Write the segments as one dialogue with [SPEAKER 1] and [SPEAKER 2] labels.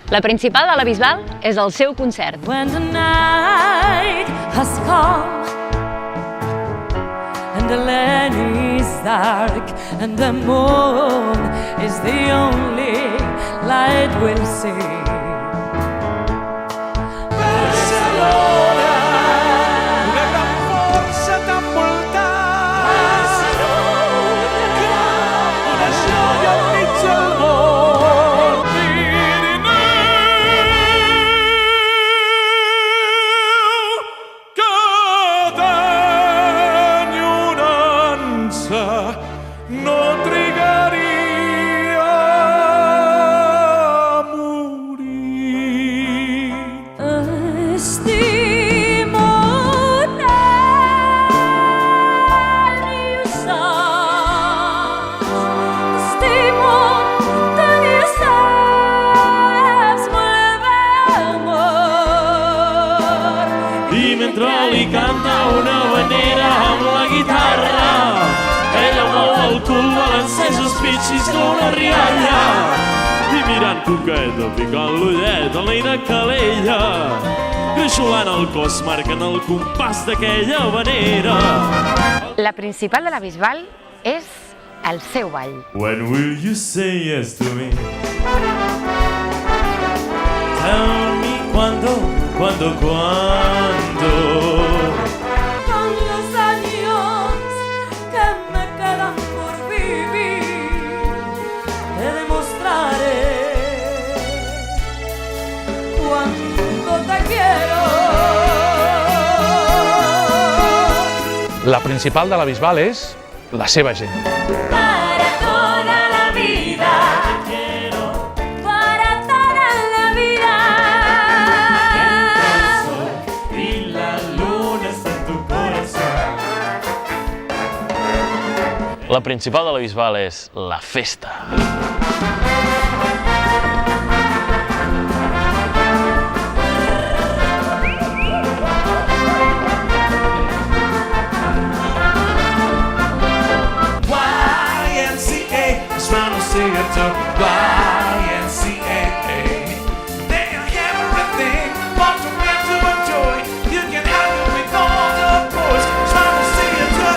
[SPEAKER 1] La principal de la Bisbal és el seu concert.
[SPEAKER 2] When the night has come and the land is dark and the moon is the only light we'll see.
[SPEAKER 3] No trigaria a morir.
[SPEAKER 2] Estimo tenir saps, estimo tenir saps molt bé, amor.
[SPEAKER 3] I mentre li canta una havanera amb la guitarra, ella mou el cul, balanceix els pitxis d'una rialla i mirant coqueta, ficant l'ullet a l'eina calella, grinxolant el cos, marcant el compàs d'aquella havanera.
[SPEAKER 1] La principal de la Bisbal és el seu ball.
[SPEAKER 3] When will you say yes to me? Tell me cuando.
[SPEAKER 2] Con los años que me quedan por vivir, te demostraré cuánto te quiero.
[SPEAKER 4] La principal de la Bisbal és la seva gent.
[SPEAKER 2] Para toda la vida, para toda la vida.
[SPEAKER 3] Y la luna está en tu corazón.
[SPEAKER 5] La principal de la Bisbal és la festa.
[SPEAKER 3] YMCA, just trying to see it to YMCA. They are everything, want to get to enjoy. You can have it with all the boys, trying to see it to.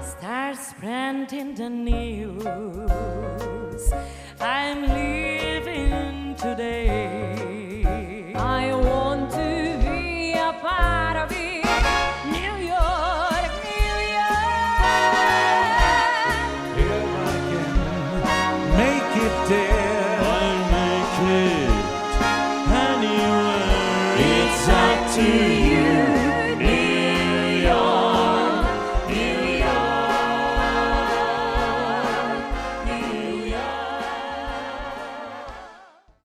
[SPEAKER 2] Stars brand in the news. I'm living today.